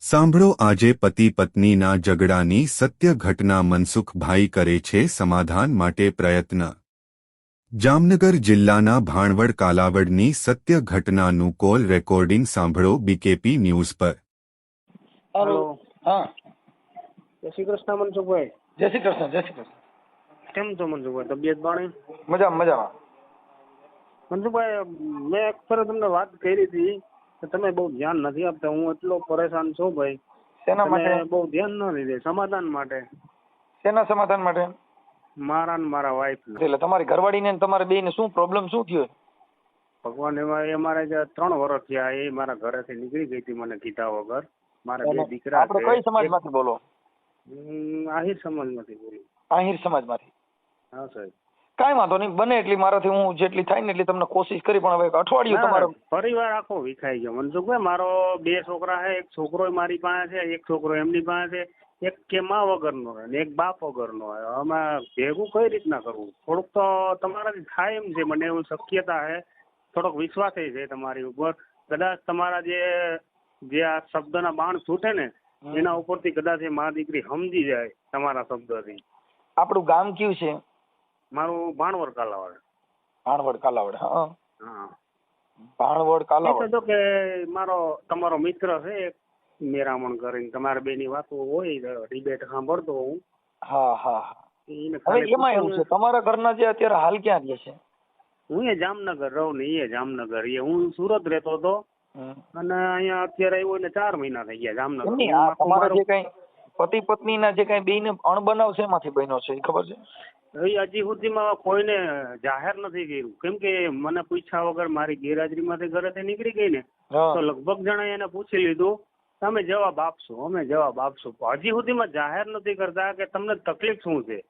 સાંભળો આજે પતિ પત્નીના ઝઘડાની સત્ય ઘટના મનસુખભાઈ કરે છે સમાધાન માટે પ્રયત્ન। જામનગર જિલ્લાના ભાણવડ કાલાવડની સત્ય ઘટનાનું કોલ રેકોર્ડિંગ સાંભળો બીકેપી ન્યૂઝ પર। हेलो। हेलो। हाँ। जय श्री कृष्ण मनसुखभाई। जय श्री कृष्ण जय श्री कृष्ण। केम छो मनसुखभाई? तबियत पाणी? मजा मजा। मनसुखभाई मैं एक ફરે તમને વાત કરી હતી કે તમે બહુ ધ્યાન નથી આપતા। હું એટલો પરેશાન છું ભાઈ। સેના તમે માટે? બહુ ધ્યાન ન દીધે સમાધાન માટે। સેના સમાધાન માટે? મારા ને મારા વાઈફ ને। એટલે તમારી ઘરવાળીને ને તમારે બેયને શું પ્રોબ્લેમ શું થયો? ભગવાન એ મારે જે 3 વર્ષ થયા એ મારા ઘરેથી નીકળી ગઈ હતી મને કીધા વગર। મારા 2 દીકરા આપણે છે। કઈ સમાજમાંથી બોલો? આહિર સમાજમાંથી બોલું। આહિર સમાજમાંથી? હા સાહેબ। કાંઈ વાંધો નહીં, બને એટલી મારાથી હું જેટલી થાય ને એટલી તમને કોશિશ કરી, પણ હવે એક અઠવાડિયું તમારો પરિવાર આખો વિખાઈ ગયો મનસુખભાઈ। મારો 2 છોકરા છે, એક છોકરો મારી પાસે છે, એક છોકરો એમની પાસે છે। એક કે માં વગરનો ને એક બાપ વગરનો। અમે ભેગું કઈ રીતના કરવું? થોડુંક તો તમારાથી થાય એમ છે, મને એવું શક્યતા છે, થોડોક વિશ્વાસ છે તમારી ઉપર। કદાચ તમારા જે આ શબ્દના બાણ છૂટે ને એના ઉપરથી કદાચ એ મા દીકરી સમજી જાય તમારા શબ્દથી। આપણું ગામ કયું છે? મારું ભાણવડ કાલાવડ। ભાણવડ કાલાવડ? હા હા ભાણવડ કાલાવડ। તો કે મારો તમારો મિત્ર છે એક મેરામણ કરીને, તમારા બેની વાતો હોય ડિબેટ સાંભળતો હું। હા હા હા। એને હવે એમાં એવું છે, તમારા ઘરના જે અત્યારે હાલ ક્યાં રહે છે? હું એ જામનગર રહું ને એ જામનગર। હું સુરત રહેતો હતો અને અહીંયા અત્યારે આવ્યો ને 4 મહિના થઈ ગયા જામનગર। તમારા જે કઈ પતિ પત્નીના જે કઈ બેયને અણબનાવ છે એમાંથી બન્યો છે એ ખબર છે? હજી સુધીમાં કોઈને જાહેર નથી કર્યું, કેમ કે મને પૂછ્યા વગર મારી ગેરહાજરીમાંથી ઘરેથી નીકળી ગઈ ને તો લગભગ જણાએ એને પૂછી લીધું તમે જવાબ આપશો, અમે જવાબ આપશું। હજી સુધીમાં જાહેર નથી કરતા કે તમને તકલીફ શું છે।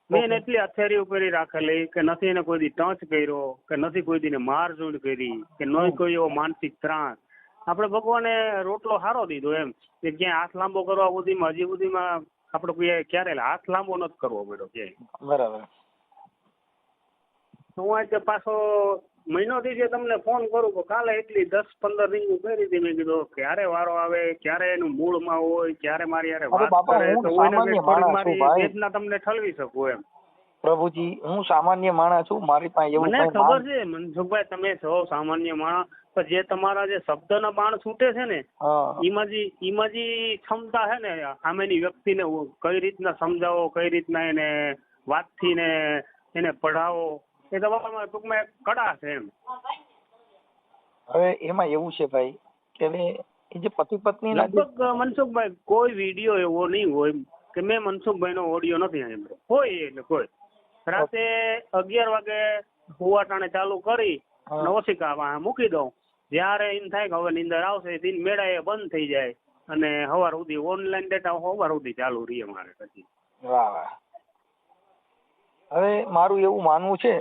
મેં એને એટલી હથિયારીઓ કરી રાખેલી કે નથી એને કોઈ દી ટચ કર્યો કે નથી કોઈ દીને મારઝૂડ કરી કે નહીં કોઈ એવો માનસિક ત્રાસ। આપણે ભગવાને રોટલો સારો દીધો એમ કે ક્યાંય હાથ લાંબો કરવા સુધીમાં હજી સુધીમાં આપણે કોઈ ક્યારે હાથ લાંબો નથી કરવો પડ્યો ક્યાંય। બરાબર। હું આજે પાછો મહિનોથી જે તમને ફોન કરું કે કાલે એટલી 10-15 રિંગ કરી હતી। મેં કીધું ક્યારે વારો આવે, ક્યારે એનું મૂળમાં હોય, ક્યારે મારી યારે વાત કરે તો મારી વેદના તમને ઠલવી શકું એમ। પ્રભુજી હું સામાન્ય માણસ છું, મારી પાસે એવું મને ખબર છે મનસુખભાઈ તમે છો સામાન્ય માણસ, પણ જે તમારા જે શબ્દના બાણ છૂટે છે ને એમાં જે ક્ષમતા છે ને સામેની વ્યક્તિને કઈ રીતના સમજાવો, કઈ રીતના એને વાતથી ને એને પઢાવો, એ તમારામાં ટૂંકમાં એક કળા છે એમ। હવે એમાં એવું છે ભાઈ કે એ જે પતિ પત્ની લગભગ મનસુખભાઈ કોઈ વિડીયો એવો નહીં હોય કે મેં મનસુખભાઈ નો ઓડિયો નથી સાંભળ્યો હોય। એટલે કોઈ રાતે 11 વાગે હુવાટાણે ચાલુ કરી ઓશિકા મૂકી દઉં, જયારે એમ થાય કે હવે નીંદર આવશે દિન મેળા એ બંધ થઈ જાય અને સવાર સુધી ઓનલાઈન ડેટા સવાર સુધી ચાલુ રહીએ મારે પછી। વાહ વાહ। હવે મારું એવું માનવું છે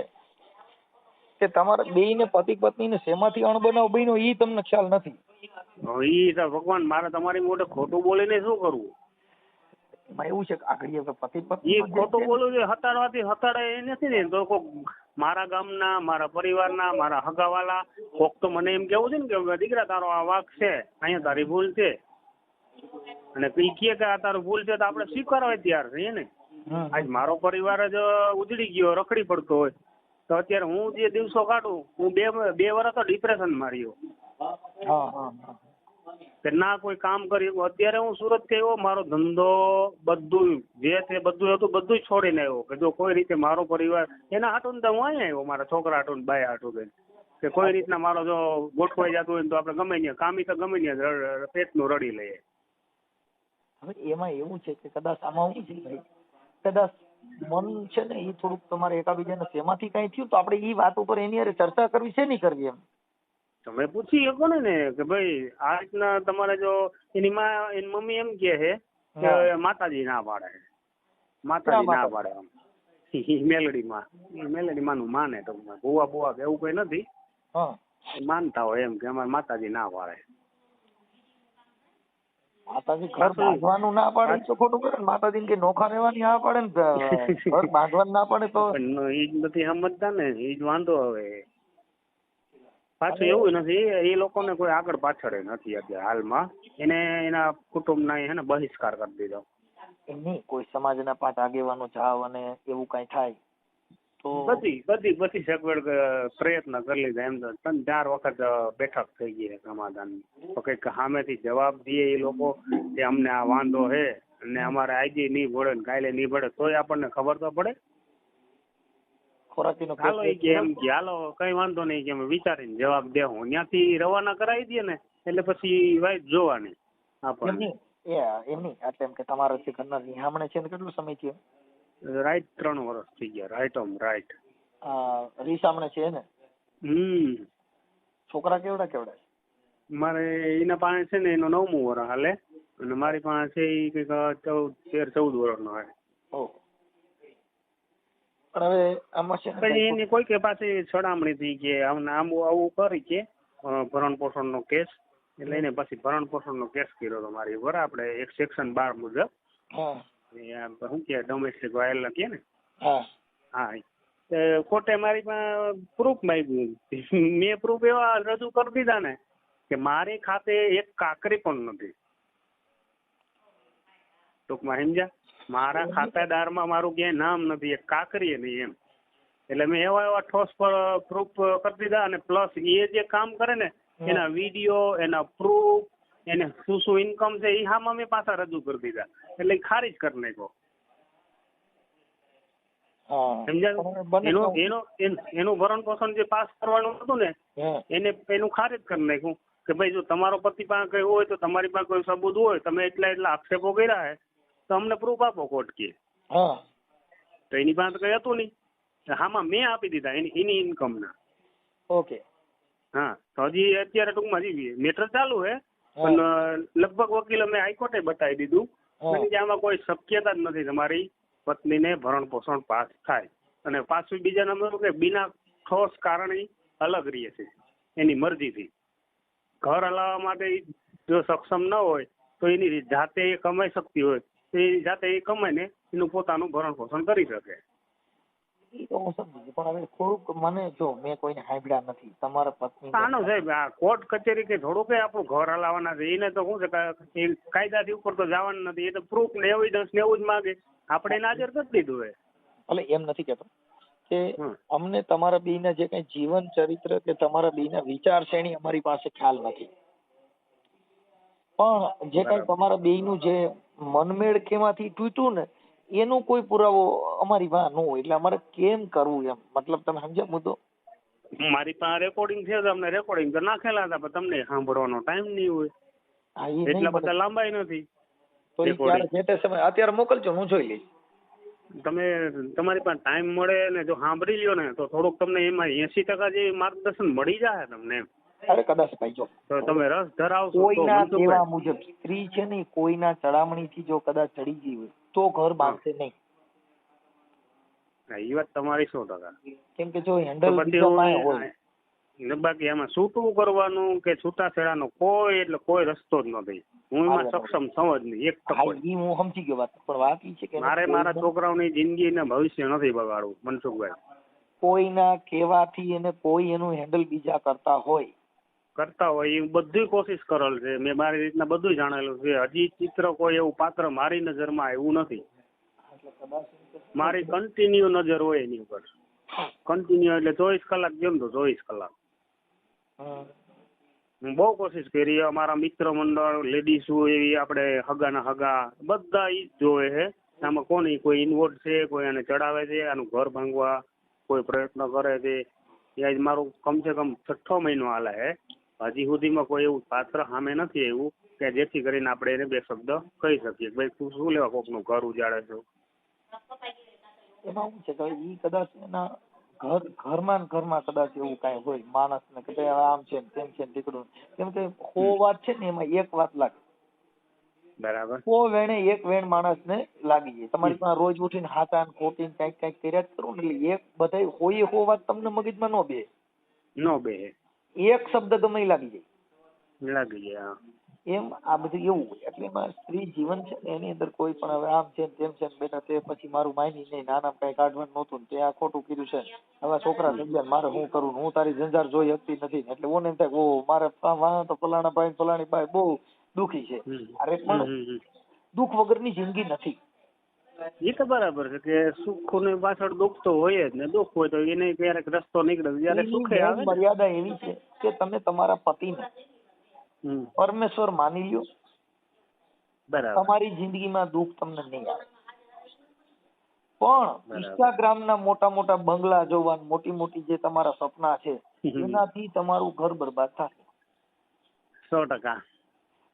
કે તમારા બેયને પતિ પત્નીને શેમાંથી અણબનાવ બન્યો એ તમને ખ્યાલ નથી? ઈ તો ભગવાન મારે તમારી મોઢે ખોટું બોલીને શું કરવું? એમાં એવું છે કે આગળ પતિ પત્ની એ ખોટું બોલવું છે હતાડવાથી હતાડે એ નથી ને તો કોક મારા ગામના, મારા પરિવારના, મારા હગાવાલા કોક તો મને એમ કેવું છે ને કે દીકરા તારો આ વાંક છે, અહીંયા તારી ભૂલ છે, અને ઈ કે આ તારું ભૂલ છે તો આપણે સ્વીકારવા તૈયાર છીએ ને। આજ મારો પરિવાર જ ઉજળી ગયો, રખડી પડતો હોય તો અત્યારે હું જે દિવસો કાઢું, હું બે વર્ષ તો ડિપ્રેશનમાં રહ્યો કે ના કોઈ કામ કરી। અત્યારે હું સુરત થી આવ્યો, મારો ધંધો બધું જે છે બધું હતું બધું છોડીને આવ્યો કે જો કોઈ રીતે મારો પરિવાર એના હાટું તો હું અહીંયા આવ્યો, મારા છોકરા હાટું બાય હાટું કે કોઈ રીતના મારો જો ગોઠવાઈ જતું હોય તો આપણે ગમે ત્યાં કામી તો ગમે ત્યાં પેટનું રડી લઈએ। હવે એમાં એવું છે કે કદાચ આમાં શું છે કદાચ મન છે ને એ થોડુંક તમારે એકાબીજાને શેમાંથી કઈ થયું તો આપણે એ વાત ઉપર એની ચર્ચા કરવી છે નહીં કરવી એમ? તમે પૂછી શકો ને કે ભાઈ આ રીતના તમારે જો એની મમ્મી એમ કે છે કે માતાજી ના પાડે, માતાજી ના પાડે આમ મેલડી નું માને તો ભૂવા ભૂવા કે એવું કઈ નથી, માનતા હોય એમ કે અમારે માતાજી ના પાડે। માતાજી ઘર બાંધવાનું ના પાડે તો ખોટું કરે ને, માતાજી કે નોખા રહેવાની ના પાડે ને ઘર બાંધવાનું ના પાડે તો એ જ નથી સમજતા ને, એ જ વાંધો। હવે પાછું એવું નથી, એ લોકોને કોઈ આગળ પાછળ નથી અત્યારે હાલમાં. એને એના કુટુંબના હે ને બહિષ્કાર કરી દીધો. એમ નહીં, કોઈ સમાજના 5 આગેવાનો જાવ અને એવું કઈ થાય તો બધી સગવડ પ્રયત્ન કરી લીધા. એમ તો 3-4 વખત બેઠક થઈ ગઈ છે સમાધાન. તો કઈક સામેથી જવાબ દે એ લોકો કે અમને આ વાંધો છે અને અમારે આજે નહીં ભળે ને કાલે નહીં ભળે તોય આપણને ખબર તો પડે. ખોરાકીનો હાલો એ કે એમ કે હાલો કઈ વાંધો નહીં કે અમે વિચારીને જવાબ દેવું. ત્યાંથી રવાના કરાવી દે ને એટલે પછી વાઈટ જોવાની આપણને. એમ નહીં એટલે એમ કે તમારા જે ઘરના નિહામણે છે ને કેટલો સમય થયો? રાઈટ 3 વર્ષ થઈ ગયા. રાઈટ રીસામણે છે ને? છોકરા કેવડા છે? મારે એના પાસે છે ને એનો 9મું વર્ષ હાલે અને મારી પાસે છે એ કઈક 13-14 વર્ષનો હોય. પણ હવે આમાં છે પછી એની કોઈ કે પાસે છડામણી થઈ કે આવું કરી કે ભરણ પોષણ નો કેસ, એટલે એને પછી ભરણ પોષણ નો કેસ કર્યો હતો મારી ઉપર. આપણે એક સેક્શન 12 મુજબ શું કે ડોમેસ્ટિક વાયલન્સ કે ને. હા, કોર્ટે મારી પાસે પ્રૂફ માંગ્યું. મેં પ્રૂફ એવા રજૂ કરી દીધા ને કે મારી ખાતે એક કાકરી પણ નથી. ટૂંકમાં સમજ્યા, મારા ખાતેદારમાં મારું ક્યાંય નામ નથી, એક કાકરી નહીં એમ. એટલે મેં એવા ઠોસ પ્રૂફ કરી દીધા. અને પ્લસ એ જે કામ કરે ને એના વિડીયો, એના પ્રૂફ, એને શું ઇન્કમ છે એ હામાં મેં પાછા રજૂ કરી દીધા. એટલે ખારીજ કરી નાખ્યો. સમજાયું? એનું ભરણ પોષણ જે પાસ કરવાનું હતું ને એનું ખારીજ કરી નાખ્યું કે ભાઈ જો તમારો પતિ પાસે કઈ હોય તો તમારી પાસે કોઈ સબૂત હોય, તમે એટલા આક્ષેપો કર્યા હે તો અમને પ્રૂફ આપો કોર્ટ કે. તો એની પાસે કઈ હતું નહીં. હામાં મેં આપી દીધા એની ઇન્કમ ના. ઓકે. હા, તો હજી અત્યારે ટૂંકમાં હજી મેટર ચાલુ છે પણ લગભગ વકીલે મેં હાઈકોર્ટે બતાવી દીધું કે આમાં કોઈ શક્યતા જ નથી તમારી પત્નીને ભરણ પોષણ પાસ થાય. અને પાછું બીજા નંબર કે બિના ઠોસ કારણે અલગ રહે છે એની મરજીથી. ઘર હલાવવા માટે જો સક્ષમ ન હોય તો એની જાતે એ કમાઈ શકતી હોય તો એ જાતે એ કમાઈને એનું પોતાનું ભરણ પોષણ કરી શકે. એ તો હું સમજી ગયો, પણ હવે થોડુંક મને જો મેં કોઈને સાંભળ્યા નથી તમારા પત્ની. આનો સાહેબ આ કોર્ટ કચેરી કે થોડુંક આપણું ઘર હલાવવાના છે એને તો શું છે કે કાયદાથી ઉપર તો જવાનું નથી. એ તો પ્રૂફ ને એવિડન્સ ને એવું જ માંગે. આપણે એને હાજર કરી દીધું હોય. એટલે એમ નથી કેતો કે અમને તમારા બેયના જે કઈ જીવન ચરિત્ર કે તમારા બેયના વિચારશ્રેણી અમારી પાસે ખ્યાલ નથી, પણ જે કઈ તમારા બેયનું જે મનમેળ કેમાંથી તૂટ્યું ને એનો કોઈ પુરાવો અમારી પાસે ન હોય. એટલે અમારે કેમ કરવું એમ, મતલબ તમે સમજ્યા મુદ્દો? મારી પાસે રેકોર્ડિંગ છે તો અમને રેકોર્ડિંગ તો નાખેલા હતા પણ તમને સાંભળવાનો ટાઈમ નહીં હોય. એટલા બધા લાંબાઈ નથી. તો ત્યારે જે તે સમય અત્યારે મોકલજો, હું જોઈ લઈશ. તમે તમારી પાસે ટાઈમ મળે ને જો સાંભળી લ્યો ને તો થોડુંક તમને એમાં 80% જેવી માર્ગદર્શન મળી જાય તમને. અરે કદાચ ભાઈ જો તો તમે રસ ધરાવશો કોઈના કહેવા મુજબ સ્ત્રી છે ને કોઈના ચડામણીથી જો કદાચ ચડી ગઈ હોય તો ઘર બાંધશે નહીં. એ વાત તમારી 100%. કેમ કે જો હેન્ડલ હોય બાકી એમાં છૂટું કરવાનું કે છૂટાછેડાનો કોઈ રસ્તો જ નથી. હું એમાં સક્ષમ છું જ નહીં. એક ટકો હું સમજી ગયો વાત, પણ વાત એ છે કે મારે મારા છોકરાઓની જિંદગી ને ભવિષ્ય નથી બગાડવું મનસુખભાઈ. કોઈના કહેવાથી એને કોઈ એનું હેન્ડલ બીજા કરતા હોય એ બધી કોશિશ કરેલ છે. મેં મારી રીતના બધું જાણેલું છે. હજી ચિત્ર કોઈ એવું પાત્ર મારી નજરમાં આવ્યું નથી. મારી કન્ટિન્યુ નજર હોય એની ઉપર. કન્ટિન્યુ એટલે 24 કલાક કેમ તો 24 કલાક. હું બહુ કોશિશ કરી. અમારા મિત્ર મંડળ લેડીઝ એવી આપણે હગાના હગા બધા ઈ જ જોવે છે આમાં કોની કોઈ ઇન્વોલ્વ છે, કોઈ આને ચડાવે છે, આનું ઘર ભાંગવા કોઈ પ્રયત્ન કરે છે. એ મારું કમસે કમ 6ઠ્ઠો મહિનો હાલે છે. હજી સુધીમાં કોઈ એવું પાત્ર સામે નથી આવ્યું કે જેથી કરીને આપણે એને 2 શબ્દ કહી શકીએ ભાઈ તું શું લેવા કોકનું ઘર ઉજાડે છો. એમાં શું છે કે ઈ કદાચ એના ઘરમાં કદાચ એવું કઈ હોય માણસને કે આમ છે તેમ છે દીકરું. કેમ કે 100 વાત છે ને એમાં એક વાત લાગે. બરાબર. 100 વેણે એક વેણ માણસને લાગી જાય. તમારી પાસે રોજ ઉઠીને હાથાન ખોટીને કઈક કર્યા જ કરું ને એટલે એક બધા હોય 100 વાત તમને મગજમાં ન બે. એક શબ્દ ગમે લાગી જાય. લાગી જાય. એમ આ બધું એવું હોય. એટલે એમાં સ્ત્રી જીવન છે ને એની અંદર કોઈ પણ હવે આમ છે ને તેમ છે ને બેટા તે પછી મારું માની નહીં, નાના કઈ કાઢવાનું નહોતું ને તે આ ખોટું કીધું છે, હવે છોકરા થઈ ગયા મારે શું કરવું, હું તારી જંજાર જોઈ શકતી નથી ને. એટલે ઓને એમ થાય ઓ મારે વાહ તો ફલાણા ભાઈ ફલાણી ભાઈ બહુ દુખી છે. અરે પણ દુઃખ વગરની જિંદગી નથી. એ તો બરાબર છે કે સુખ ની પાછળ દુઃખ તો હોય જ ને, દુઃખ હોય તો એને ક્યારેક રસ્તો નીકળે, જયારે સુખે આવે ને. મર્યાદા એવી છે કે તમે તમારા પતિને પરમેશ્વર માની લ્યો, બરાબર. તમારી જિંદગીમાં દુઃખ તમને નહીં આવે. પણ ઇન્સ્ટાગ્રામ ના મોટા મોટા બંગલા જોવા, મોટી મોટી જે તમારા સપના છે એનાથી તમારું ઘર બરબાદ થશે. 100%.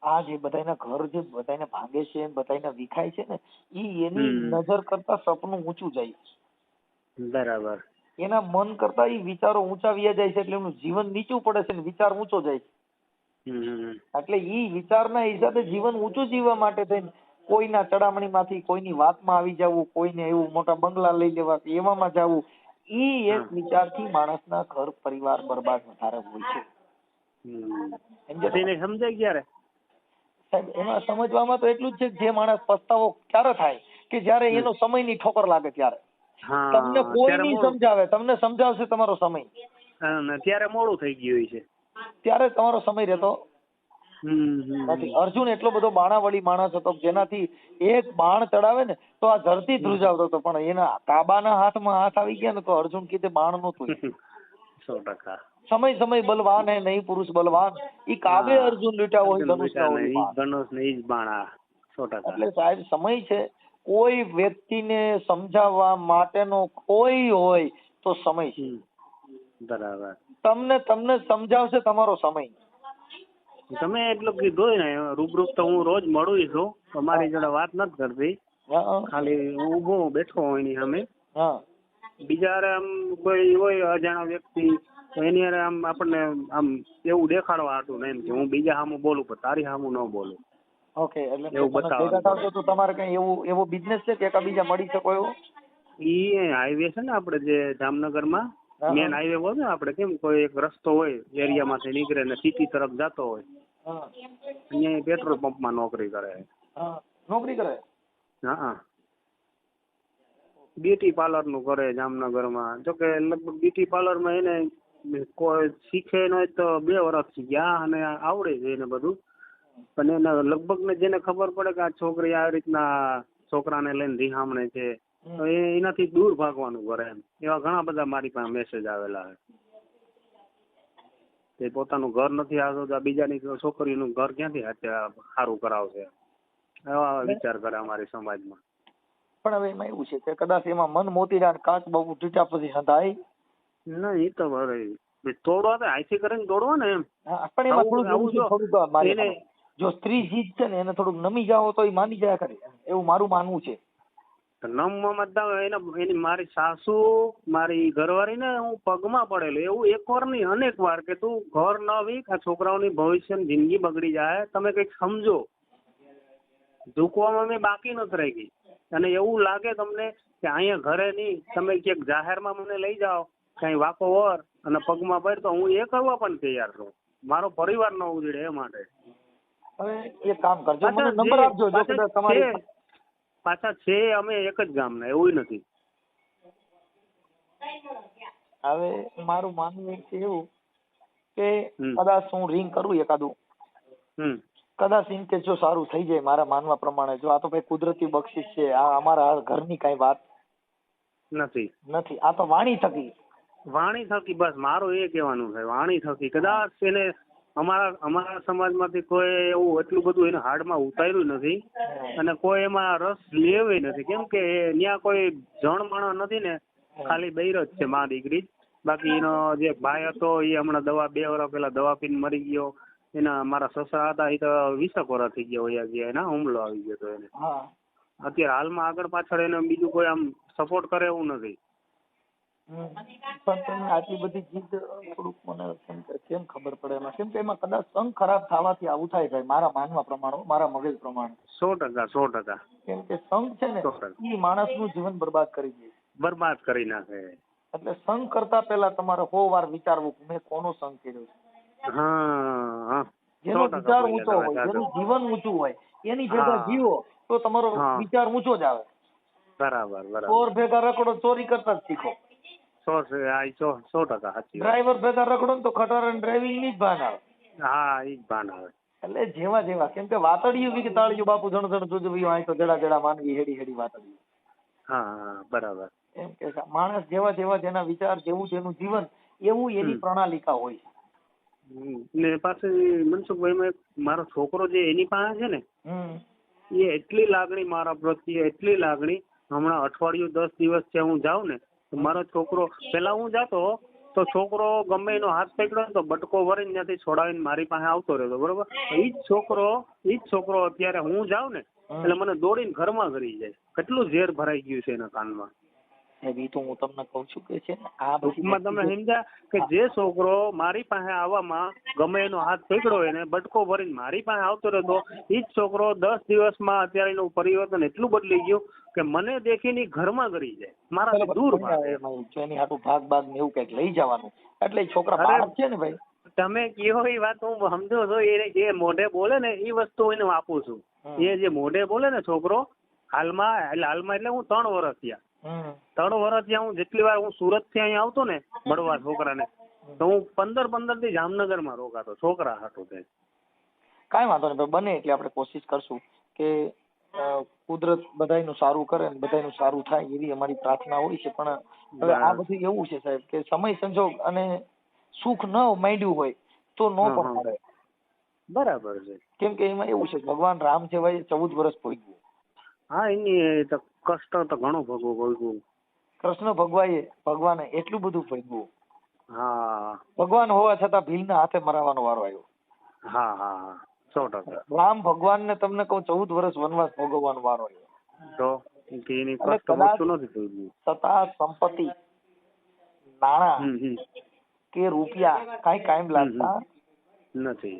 આ જે બધાના ઘર જે બધાને ભાંગે છે, બધાને વિખાય છે ને, ઈ એની નજર કરતા સપનું ઊંચું જાય. બરાબર. એના મન કરતા ઈ વિચારો ઊંચા વ્યા જાય છે, એટલે એનું જીવન નીચું પડે છે ને વિચાર ઊંચો જાય છે. એટલે ઈ વિચારના હિસાબે જીવન ઊંચું જીવવા માટે થઈને કોઈના ચડામણી માંથી કોઈની વાતમાં આવી જવું, કોઈને એવું મોટા બંગલા લઈ લેવા એવામાં જવું, ઈ એક વિચારથી માણસના ઘર પરિવાર બરબાદ વધારે હોય છે. સમજાય ક્યારે સાહેબ એમાં સમજવામાં તો એટલું જ છે કે જે માણસ પસ્તાવો ક્યારે થાય કે જયારે એનો સમયની ઠોકર લાગે ત્યારે. તમને કોઈ નહીં સમજાવે, તમને સમજાવશે તમારો સમય, ત્યારે મોડું થઈ ગયું છે, ત્યારે તમારો સમય રહેતો નથી. અર્જુન એટલો બધો બાણાવળી માણસ હતો જેનાથી એક બાણ ચડાવે ને તો આ ધરતી ધ્રુજાવતો હતો, પણ એના કાબાના હાથમાં હાથ આવી ગયા ને તો અર્જુન કીધે બાણ નહોતું. 100%. સમય બલવાન હે નહીં પુરુષ બલવાન, ઈ કાબે અર્જુન લૂટ્યા હોય ધનુષ ને ઈ જ બાણા. 100%. એટલે સાહેબ સમય છે, કોઈ વ્યક્તિને સમજાવવા માટેનો કોઈ હોય તો સમય છે. બરાબર. તમને સમજાવશે તમારો સમય. તમે એટલું કીધું ને, રૂબરૂ તો હું રોજ મળું છું, તમારી જોડે વાત નથી કરતી, ખાલી હું ઉભો બેઠો હોય એની સામે. બીજા આમ કોઈ હોય અજાણા વ્યક્તિ તો એની હારે આમ આપણને આમ એવું દેખાડવા હતું ને એમ કે હું બીજા સામું બોલું પણ તારી સામું ન બોલું. ઓકે, એટલે ભેગા થાવ તો તમારે કઈ એવો બિઝનેસ છે કે એકબીજા મળી શકો એવો? ઈ હાઈવે છે ને આપણે જે જામનગરમાં મેન હાઈવે હોય ને, આપણે કેમ કોઈ એક રસ્તો હોય એરિયામાંથી નીકળે ને સિટી તરફ જતો હોય, અહીંયા પેટ્રોલ પંપમાં નોકરી કરે. નોકરી કરે? હા, બ્યુટી પાર્લર નું કરે જામનગરમાં. જોકે લગભગ બ્યુટી પાર્લરમાં એને કોઈ શીખે નહીં તો 2 વર્ષ થઈ ગયા અને આવડે છે એને બધું. પણ એને લગભગ ને જેને ખબર પડે કે આ છોકરી આ રીતના છોકરાને લઈને રીહામણે છે તો એનાથી દૂર ભાગવાનું કરે એમ. એવા ઘણા બધા મારી પાસે મેસેજ આવેલા છે. તે પોતાનું ઘર નથી આવતું તો બીજાની છોકરીનું ઘર ક્યાંથી સારું કરાવશે, એવા વિચાર કરે અમારી સમાજમાં. પણ હવે એમાં એવું છે કે કદાચ એમાં મન મોતીડા કાચ બહુ તૂટ્યા પછી સંધાય ના, એ તો તોડવા તો આઈથી કરીને તોડવા ને એમ. પણ એમાં થોડુંક જો સ્ત્રી જીત છે ને એને થોડુંક નમી જાઓ તો એ માની જાય ખરી, એવું મારું માનવું છે. નમવામાં એની મારી સાસુ મારી ઘરવાળી ને હું પગમાં પડેલું એવું એક વાર નહીં અનેક વાર કે તું ઘર ન વીક, આ છોકરાઓની ભવિષ્યની જિંદગી બગડી જાય, તમે કઈક સમજો. ઝૂકવામાં મેં બાકી નથી રહી ગઈ. અને એવું લાગે તમને કે અહીંયા ઘરે નહીં, તમે ક્યાંક જાહેરમાં મને લઈ જાઓ કઈ વાકો વર અને પગમાં પડે તો હું એ કરવા પણ તૈયાર છું, મારો પરિવાર ન ઉજળે એ માટે. હવે એક કામ કરજો, મને નંબર આપજો. જો કદાચ તમારી પાછા છે અમે એક જ ગામના, એવું નથી. હવે મારું માનવું છે એવું કે કદાચ હું રિંગ કરું એકાદું, કદાચ ઇન કેસ જો સારું થઈ જાય મારા માનવા પ્રમાણે, જો આ તો ભાઈ કુદરતી બક્ષિસ છે, આ અમારા ઘરની કઈ વાત નથી, આ તો વાણી થકી બસ મારું એ કહેવાનું છે, વાણી થકી. કદાચ એને અમારા સમાજમાંથી કોઈ એવું એટલું બધું એને હાડમાં ઉતાર્યું નથી અને કોઈ એમાં રસ લેવે નથી, કેમ કે ત્યાં કોઈ જણ માણસ નથી ને, ખાલી બૈર જ છે મા દીકરી. બાકી એનો જે ભાઈ હતો એ હમણાં 2 વર્ષ પહેલા દવા પીને મરી ગયો. એના મારા સસરા હતા એ તો 20 વર્ષ થઈ ગયા એના હુમલો આવી ગયો હતો એને. અત્યારે હાલમાં આગળ પાછળ એને બીજું કોઈ આમ સપોર્ટ કરે એવું નથી. પણ તમે આટલી બધી જીદ થોડુંક મને કેમ ખબર પડે એમાં? કેમ કે એમાં કદાચ સંગ ખરાબ થવાથી આવું થાય ભાઈ, મારા માનવા પ્રમાણે, મારા મગજ પ્રમાણે. 100%. કેમ કે સંગ છે ને એ માણસનું જીવન બરબાદ કરી દે, બરબાદ કરી નાખે. એટલે સંગ કરતા પહેલા તમારે 100 વાર વિચારવું મેં કોનો સંગ કર્યો છે. જેનો 100% વિચાર બોલ્યા ઊંચો તમે, હોય, સાચું. જેનું જીવન ઊંચું હોય, એની ભેગા હા. જીવો તો તમારો હા. વિચાર ઊંચો જ આવે. બરાબર બરાબર. ચોર ભેગા રખડો, ચોરી કરતા જ શીખો. 100% સાચી વાત. ડ્રાઈવર ભેગા રખડો ને તો ખટારા ડ્રાઇવિંગ ની જ ભાન આવે. હા ઈ જ ભાન આવે. એટલે જેવા જેવા, કેમ કે વાતડિયું બી તાળિયું બાપુ જણ જણ જોજો અહીં તો જડા જડા માનવી હેડી હેડી વાતડિયું. હા બરાબર. એમ કે માણસ જેવા જેવા જેના વિચાર, જેવું જેનું જીવન, એવું એની પ્રણાલિકા હોય છે. ને પાછું મનસુખભાઈ, મારો છોકરો જે એની પાસે છે ને, એ એટલી લાગણી મારા પ્રત્યે, એટલી લાગણી. હમણાં અઠવાડિયું 10 દિવસ છે હું જાઉં ને તો મારો છોકરો, પેલા હું જાતો તો છોકરો ગમે એનો હાથ પકડ્યો ને તો બટકો ભરીને ત્યાંથી છોડાવીને મારી પાસે આવતો રહેતો, બરોબર. ઈ જ છોકરો અત્યારે હું જાઉં ને એટલે મને દોડીને ઘરમાં કરી જાય. કેટલું ઝેર ભરાઈ ગયું છે એના કાનમાં. એ તો હું તમને કઉ છું કે છે ને, આ ટૂંકમાં તમે સમજ્યા કે જે છોકરો મારી પાસે આવવામાં ગમે એનો હાથ પકડ્યો એને બટકો ભરીને મારી પાસે આવતો રહેતો, એ જ છોકરો 10 દિવસમાં અત્યારે એનું પરિવર્તન એટલું બદલી ગયું કે મને દેખીને ઘરમાં કરી જાય, મારાથી દૂર ભાગે. એની હાટું ભાગ ભાગ ને એવું કઈક લઈ જવાનું, એટલે છોકરા બાળક છે ને ભાઈ. તમે કયો એ વાત હું સમજો છો. એ જે મોઢે બોલે ને એ વસ્તુ એને આપું છું. એ જે મોઢે બોલે ને છોકરો, હાલમાં એટલે હું 3 વર્ષ થયા. 3 વર્ષ થયા હું જેટલી વાર હું સુરત થી અહીંયા આવતો ને મળવા છોકરાને, તો હું 15 થી જામનગર માં રોકાતો છોકરા હાટું. કાંઈ વાંધો નહીં, બને એટલે આપણે કોશિશ કરશું કે કુદરત બધાયનું સારું કરે ને બધાયનું સારું થાય એવી અમારી પ્રાર્થના હોય છે. પણ હવે આ બધું એવું છે સાહેબ કે સમય સંજોગ અને સુખ ન માંડ્યું હોય તો ન પણ મળે. બરાબર છે. કેમ કે એમાં એવું છે, ભગવાન રામ છે ભાઈ 14 વર્ષ ભોગવ્યું. હા, એની તો કષ્ટ તો ઘણું ભોગવું. કૃષ્ણ ભગવાને એટલું બધું ભોગવ્યું. હા, ભગવાન હોવા છતાં ભીલના હાથે મરાવાનો વારો આવ્યો. હા હા હા 100%. રામ ભગવાન ને તમને કહું 14 વર્ષ વનવાસ ભોગવવાનો વારો આવ્યો. તો એની કષ્ટ ઓછું નથી થયું. સત્તા, સંપત્તિ, નાણાં કે રૂપિયા કાંઈ કાયમ લાગતા નથી.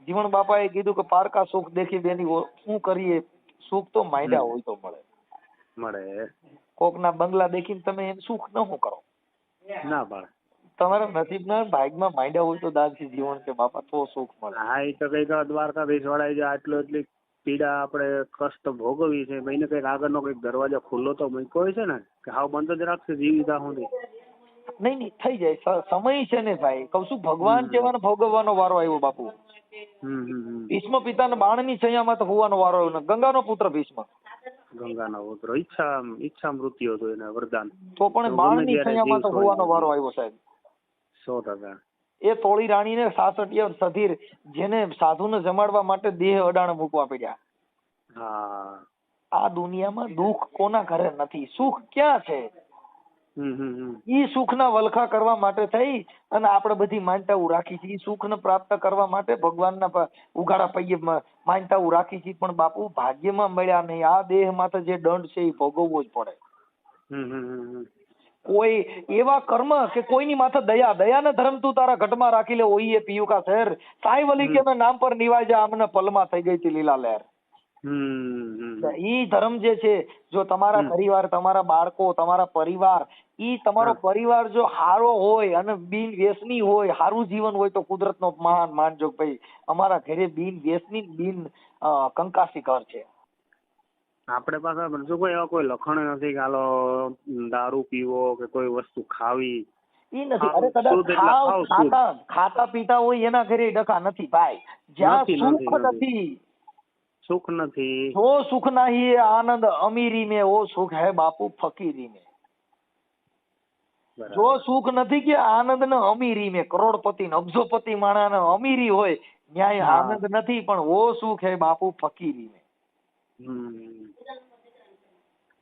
જીવણ બાપાએ કીધું કે પારકા સુખ દેખી બેની શું કરીએ, સુખ તો માંડ્યા હોય તો મળે. કોકના બંગલા દેખીને તમે એમ સુખ ન શું કરો ના પાડે. તમારા નસીબના ભાગમાં માંડ્યા હોય તો દાદથી જીવન કે બાપા તો સુખ મળે. હા, એ તો કઈક દ્વારકાધીશ વળાઈ જાય એટલી પીડા આપણે કષ્ટ ભોગવી છે. ભાઈને કઈક આગળનો કઈક દરવાજો ખુલ્લો તો મૂક્યો હોય છે ને કે હાવ બંધ જ રાખશે જીવિતા સુધી. નહીં થઈ જાય, સમય છે ને ભાઈ. કઉ છું ભગવાન કેવાનો ભોગવવાનો વારો આવ્યો બાપુ. ભીષ્મ પિતાના બાણની છૈયામાં તો હોવાનો વારો આવ્યો ને. ગંગાનો પુત્ર ભીષ્મ, ગંગાનો પુત્ર, ઈચ્છા મૃત્યુ હતું એને વરદાન. તો પણ બાણની છૈયામાં તો હોવાનો વારો આવ્યો સાહેબ. 100%. એ તોળી રાણીને સાસઠિયા સધીર જેને સાધુને જમાડવા માટે દેહ અડાણ મૂકવા પડ્યા. હા, આ દુનિયામાં દુઃખ કોના ઘરે નથી, સુખ ક્યાં છે? ઈ સુખના વલખા કરવા માટે થઈ અને આપણે બધી માન્યતાઓ રાખી છે. ઈ સુખને પ્રાપ્ત કરવા માટે ભગવાનના ઉઘાડા પૈયે માન્યતાઓ રાખી છે. પણ બાપુ ભાગ્યમાં મળ્યા નહીં. આ દેહ માથે જે દંડ છે એ ભોગવવો જ પડે. કોઈ એવા કર્મ કે કોઈની માથે દયાને ધર્મ તું તારા ઘટમાં રાખી લે. ઓઈએ પીયુ કા શહેર સાઈ વલી કે મેં નામ પર નિવાય જા, અમને પલમાં થઈ ગઈ હતી લીલા લહેર. ઈ ધર્મ જે છે, જો તમારા પરિવાર, તમારા બાળકો, તમારા પરિવાર, ઈ તમારો પરિવાર જો હારો હોય અને બિન વ્યસની હોય, હારું જીવન હોય તો કુદરતનો મહાન માનજો ભાઈ અમારા ઘરે બિન વ્યસની બિન કંકાસી ઘર છે. આપણે પાસે જો કોઈ એવા કોઈ લખણ નથી કે હાલો દારૂ પીવો કે કોઈ વસ્તુ ખાવી. ઈ નથી. અરે કદાચ ખાતા પીતા હોય એના ઘરે ડખા નથી ભાઈ. જ્યાં સુખ નથી, જો સુખ નહીં આનંદ અમીરી में, वो सुख है बापू फकीरी में. જો સુખ નથી કે આનંદ ને અમીરી में, કરોડપતિ ને અબજોપતિ માણા ને અમીરી હોય ન્યાય આનંદ નથી, પણ वो सुख है बापू फकीरी में.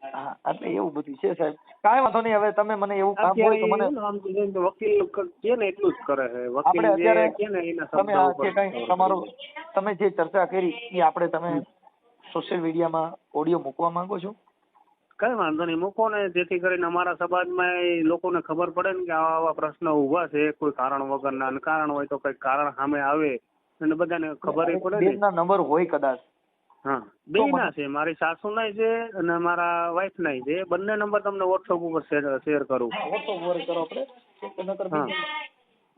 હા, એટલે એવું બધું છે સાહેબ. કાંઈ વાંધો નહીં. હવે તમે મને એવું કામ હોય તો મને વકીલ કે ને એટલું જ કરે છે. આપણે અત્યારે તમે આ જે કઈ તમારું તમે જે ચર્ચા કરી એ આપણે તમે સોશિયલ મીડિયામાં ઓડિયો મૂકવા માંગો છો? કઈ વાંધો નહીં, મૂકો ને, જેથી કરીને અમારા સમાજમાં લોકોને ખબર પડે ને કે આવા પ્રશ્ન ઉભા છે કોઈ કારણ વગરના, અને કારણ હોય તો કઈ કારણ સામે આવે અને બધાને ખબર પડે. બેનના નંબર હોય કદાચ? હા, બેયના છે. મારી સાસુ નાય છે અને મારા વાઈફ નાય છે. બંને નંબર તમને વોટ્સઅપ ઉપર શેર કરું. વોટ્સઅપ ઉપર કરો આપણે.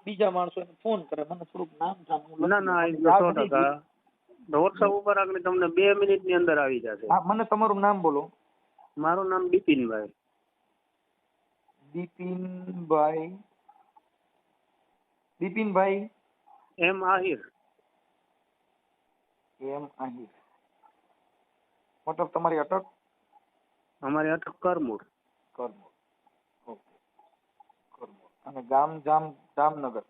બીજા માણસો એને ફોન કરે, મને થોડુંક નામ જાણવું. ના ના, એ તો 100%. વોટ્સઅપ ઉપર આગળ તમને 2 મિનિટની અંદર આવી જશે. હા, મને તમારું નામ બોલો. મારું નામ બિપિનભાઈ. બિપિનભાઈ. બિપિનભાઈ એમ આહિર. એમ આહિર. મતલબ તમારી અટક? અમારી અટક કરમુર. કરમુર. ઓકે, કરમુર. અને ગામ જામનગર?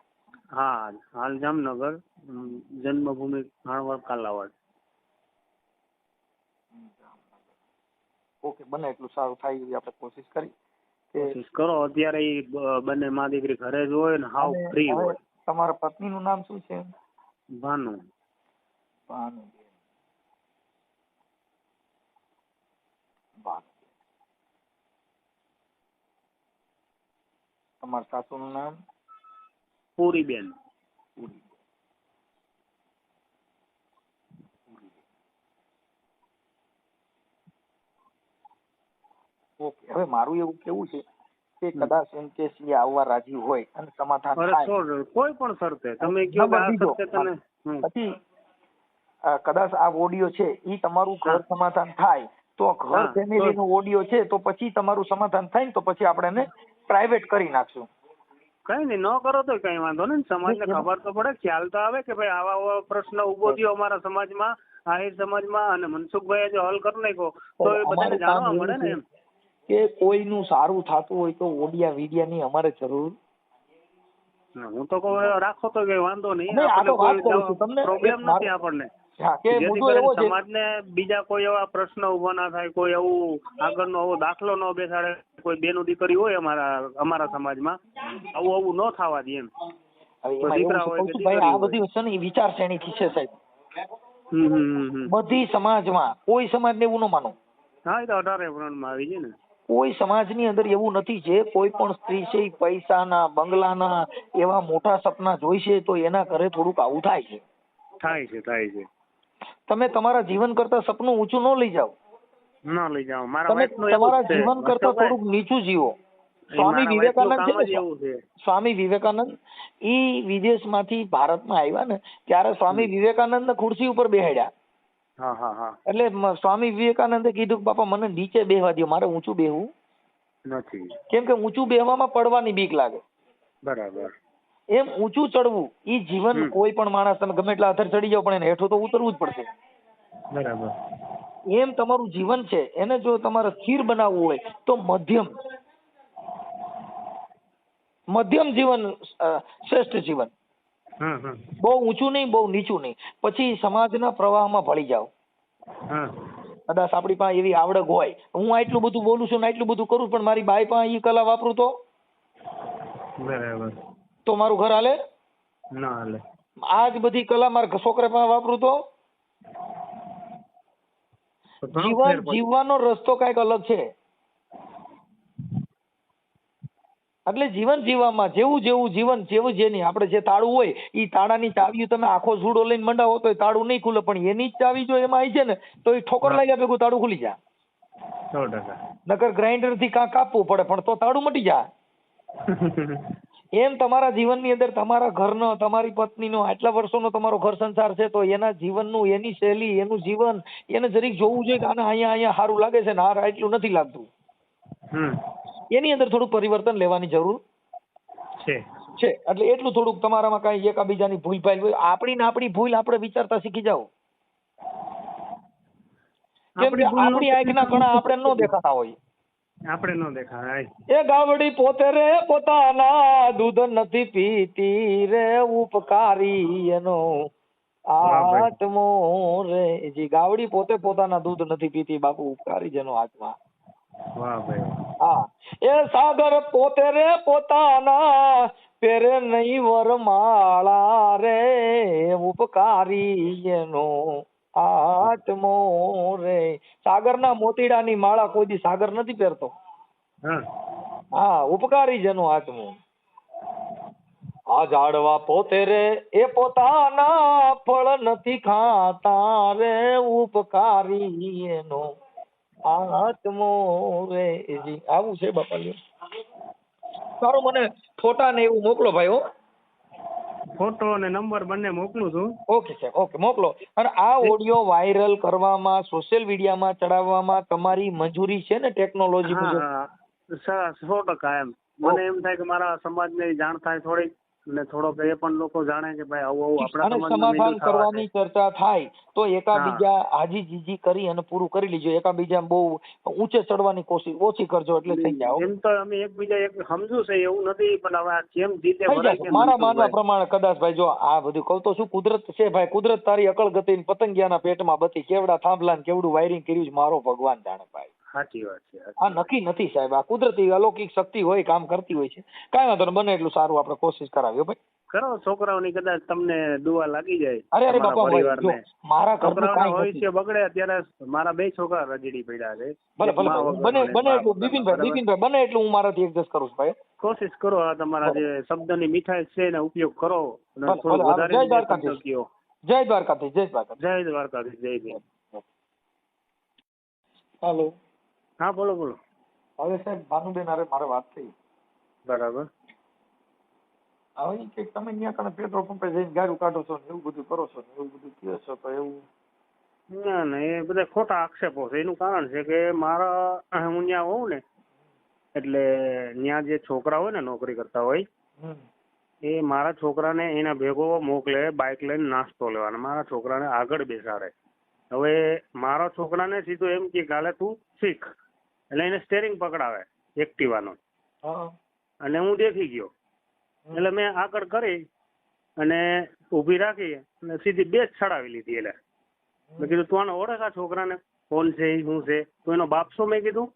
હા, હાલ જામનગર. જન્મભૂમિ ભાણવડ કાલાવાડ. ઓકે, બને એટલું સારું થાય એવી આપણે કોશિશ કરી. કોશિશ કરો. અત્યારે ઈ બંને માં દીકરી ઘરે જ હોય ને હાવ ફ્રી હોય. તમારા પત્નીનું નામ શું છે? ભાનુ. ભાનુબેન. તમારા સાસુનું નામ? પૂરીબેન. ઓકે, હવે મારું એવું કેવું છે કે કદાચ એમ કે સી આવવા રાજી હોય અને સમાધાન થાય, કોઈ પણ શરતે તમે કયો કે આ શરતે તને પછી કદાચ આ ઓડિયો છે ઈ તમારું ઘર સમાધાન થાય તો ઘર ફેમિલી નો ઓડિયો છે તો પછી તમારું સમાધાન થાય ને તો પછી આપણે એને પ્રાઇવેટ કરી નાખશું. કઈ નહીં, ન કરો તો કઈ વાંધો નહીં. સમાજને ખબર તો પડે, ખ્યાલ તો આવે કે ભાઈ આવા પ્રશ્ન ઉભો થયો અમારા સમાજમાં, આહિર સમાજમાં, અને મનસુખભાઈએ જો હલ કરી નાખ્યો તો એ બધાને જાણવા મળે ને એમ કે કોઈનું સારું થતું હોય તો ઓડિયા વિડિયા ની અમારે જરૂર. હું તો કહું રાખો તો કઈ વાંધો નહીં, પ્રોબ્લેમ નથી આપણને. સમાજને બીજા કોઈ એવા પ્રશ્ન ઉભા ના થાય, કોઈ એવું આગળનો એવો દાખલો ન બેસાડે, કોઈ બેનું દીકરી હોય અમારા સમાજમાં આવું ન થવા દે એમ. દીકરા હોય કે દીકરી આ બધી વસ્તુ ની વિચારસરણી થી છે સાહેબ. બધી સમાજમાં કોઈ સમાજને એવું ન માનો. હા, એ તો 18 માં આવી છે ને. કોઈ સમાજની અંદર એવું નથી જે કોઈ પણ સ્ત્રી છે પૈસાના બંગલાના એવા મોટા સપના જોઈશે તો એના ઘરે થોડુંક આવું થાય છે. થાય છે. તમે તમારા જીવન કરતા સપનું ઊંચું ન લઈ જાઓ. તમે તમારા જીવન કરતા થોડુંક નીચું જીવો. સ્વામી વિવેકાનંદ ઈ વિદેશમાંથી ભારતમાં આવ્યા ને ત્યારે સ્વામી વિવેકાનંદ ને ખુરશી ઉપર બેહાડ્યા. એટલે સ્વામી વિવેકાનંદે કીધું કે બાપા મને નીચે બેહવા દો, મારે ઊંચું બેહવું નથી, કેમ કે ઊંચું બેહવામાં પડવાની બીક લાગે. બરાબર. એમ ઊંચું ચડવું ઈ જીવન કોઈ પણ માણસ તમે ગમે એટલા આધાર ચડી જાવ પણ એને હેઠું તો ઉતરવું જ પડશે. બરાબર. એમ તમારું જીવન છે એને જો તમારે સ્થિર બનાવવું હોય તો મધ્યમ જીવન શ્રેષ્ઠ જીવન. બહુ ઊંચું નહીં બહુ નીચું નહીં. પછી સમાજના પ્રવાહમાં ભળી જાઓ. કદાચ આપણી પાસે એવી આવડત હોય, હું આટલું બધું બોલું છું ને આટલું બધું કરું પણ મારી બાઈ પાસે એ કલા વાપરું તો બરાબર તો મારું ઘર હાલે ના હાલે. આ જ બધી કલા મારા છોકરા પાસે વાપરું તો જીવન જીવવાનો રસ્તો કઈક અલગ છે. એટલે જીવન જીવવામાં જેવું જીવન જેવું જેની આપણે જે તાળું હોય એ તાળાની ચાવીઓ તમે આખો ઝૂડો લઈને મંડાવો તો તાળું નહીં ખુલે, પણ એની જ ચાવી જો એમાં આવી છે ને તો એ ઠોકર લાગ્યા ભેગું તાળું ખુલી જાય. 100%. નકર ગ્રાઇન્ડર થી કાપવું પડે પણ તો તાળું મટી જાય. એમ તમારા જીવનની અંદર તમારા ઘરનો તમારી પત્નીનો આટલા વર્ષોનો તમારો ઘર સંસાર છે તો એના જીવનનું એની શૈલી એનું જીવન એને જરીક જોવું જોઈએ કે આને અહીંયા સારું લાગે છે ને આ એટલું નથી લાગતું. એની અંદર થોડું પરિવર્તન લેવાની જરૂર છે. એટલે એટલું થોડુંક તમારામાં કઈ એકાબીજાની ભૂલ ભાઈ હોય આપણી ભૂલ આપણે વિચારતા શીખી જાઓ. કેમ કે આપણી આંખના કણા આપણે ન દેખાતા હોય. આપણે ન દેખાય. એ ગાવડી પોતે રે પોતાના દૂધ નથી પીતી રે ઉપકારી એનો આત્મો રે. જી ગાવડી પોતે પોતાના દૂધ નથી પીતી બાપુ ઉપકારી જેનો આત્મા. વાહ ભાઈ. હા, એ સાગર પોતે રે પોતાના પેરે નહીં વરમાળા રે ઉપકારી એનો આત્મો રે. સાગરના મોતીડાની માળા કોઈ દી સાગર નથી પહેરતો. હા, ઉપકારી જેનો આત્મો. આ ઝાડવા પોતે રે એ પોતાના ફળ નથી ખાતા રે ઉપકારી એનો આત્મો રે. જી આવું છે બાપા. સારું મને ફોટા ને એવું મોકલો ભાઈ. હો ફોટો અને નંબર બંને મોકલું છું. ઓકે સાહેબ, ઓકે મોકલો. અને આ ઓડિયો વાયરલ કરવામાં, સોશિયલ મીડિયામાં ચડાવવામાં તમારી મંજૂરી છે ને ટેકનોલોજી હા મુજબ? હા 100% એમ. મને એમ થાય કે મારા સમાજને જાણ થાય થોડીક, અને થોડોક એ પણ લોકો જાણે કે ભાઈ આવું આપણા અને સમાજમાં સમાધાન મીંડું થવા કરવાની છે. ચર્ચા થાય તો એકાબીજા હાજી જીજી કરી અને પૂરું કરી લીજો. એકાબીજા બહુ ઊંચે ચડવાની કોશિશ ઓછી કરજો એટલે થઈ જાય. એમ તો અમે એકબીજા એક સમજુ છે એવું નથી, પણ હવે આ કેમ જીતે થઈ ભરાય જશે. કેમ મારા માનવા મનસુખભાઈ? પ્રમાણે કદાચ ભાઈ જો આ બધું કહું તો શું, કુદરત છે ભાઈ, કુદરત તારી અકળ ગતિ પતંગિયાના પેટમાં બતી, કેવડા થાંભલા ને કેવડું વાયરિંગ કર્યું છે મારો ભગવાન જાણે ભાઈ. સાચી વાત છે. આ નક્કી નથી સાહેબ, આ કુદરતી અલૌકિક શક્તિ હોય કામ કરતી હોય છે. કાંઈ વાંધો નહીં, બને એટલું સારું આપણે કોશિશ કરાવીએ ભાઈ. કરો છોકરાઓની કદાચ તમને દુઆ લાગી જાય. અરે તમારા બાપા ભાઈ, જો પરિવારને મારા ઘરનું છોકરાઓના કાંઈ નથી. ભવિષ્ય બગડે. અત્યારે મારા 2 છોકરા રજડી પડ્યા છે. ભલે એક ભલે મા ભાઈ, વગરનો બને ને એક એટલું બા વગરનો. બરાબર? બિપિનભાઈ બને એટલું હું મારાથી એડજસ્ટ કરું છું ભાઈ. કોશિશ કરો, આ તમારા જે શબ્દની મીઠાઈ છે એનો ઉપયોગ કરો અને ભલે, થોડું ભલે. વધારે જય શબ્દ દ્વારકાધીશ. કયો. જય દ્વારકાધીશ, જય દ્વારકાધીશ. જય દ્વારકાધીશ. જય ભીમ. હાલો. હા બોલો બોલો. હવે સાહેબ ભાનુબેન હારે મારે વાત થઈ. બરાબર. હવે ઈ કે તમે ત્યાં કણે પેટ્રોલ પંપે જઈને ગાડું કાઢો છો ને એવું બધું કરો છો ને એવું બધું કહો છો, તો એવું ના ના, એ બધા ખોટા આક્ષેપો છે. એનું કારણ છે કે મારા હું ત્યાં હોઉં ને એટલે ત્યાં જે છોકરા હોય ને નોકરી કરતા હોય, એ મારા છોકરાને એના ભેગો મોકલે બાઇક લઈને નાસ્તો લેવાનો, મારા છોકરાને આગળ બેસાડે. હવે મારા છોકરાને સીધું એમ કે કાલે તું શીખ, એટલે એને સ્ટેરિંગ પકડાવે એક્ટિવાનો, અને હું દેખી ગયો એટલે મેં આગળ કરી અને ઊભી રાખી અને સીધી 2 જ ચડાવી લીધી. એટલે મેં કીધું તું આને ઓળખ આ છોકરાને, કોણ છે શું છે, તું એનો બાપ છો? મેં કીધું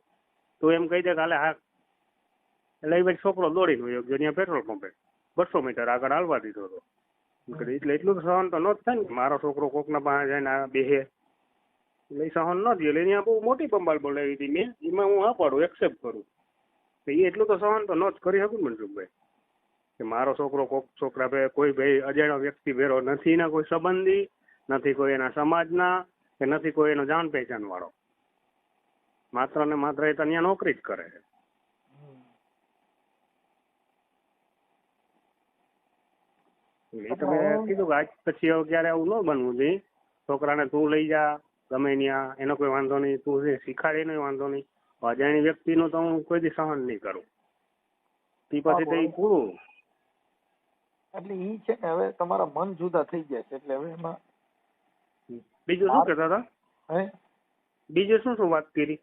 તું એમ કહી દે કાલે હા. એટલે એ ભાઈ છોકરો દોડીને વયો ગયો ત્યાં પેટ્રોલ પંપે 200 મીટર આગળ હાલવા દીધો હતો. એટલે એટલું તો સહન તો ન જ થાય ને, મારો છોકરો કોકના પાસે જાય ને બેહે, એટલે એ સહન ન થયું. એટલે ત્યાં બહુ મોટી બંબાળ બોલાવી હતી મેં, એમાં હું હા પાડું, એક્સેપ્ટ કરું. એ એટલું તો સહન તો ન જ કરી શકું મનસુખભાઈ, કે મારો છોકરો કોક છોકરા ભાઈ કોઈ ભાઈ અજાણ્યો વ્યક્તિ ભેરો નથી, ના કોઈ સંબંધી નથી, કોઈ એના સમાજના કે નથી કોઈ એનો જાણ પહેચાન વાળો, માત્ર ને માત્ર એ તો ત્યાં નોકરી જ કરે છે. એ તો મેં કીધું કે આજ પછી હવે ક્યારે આવું ન બનવું જોઈએ. છોકરાને તું લઈ જા ગમે ત્યાં, એનો કોઈ વાંધો નહીં, તું શીખાડે એનો વાંધો નહીં. અજાણી વ્યક્તિનું તો હું કોઈ દી સહન નહીં કરું. તે પછી તો એ પૂરું. એટલે ઈ છે ને, હવે તમારા મન જુદા થઈ ગયા છે એટલે હવે એમાં બીજું શું કહેતા હતા? હે બીજું શું વાત કરી?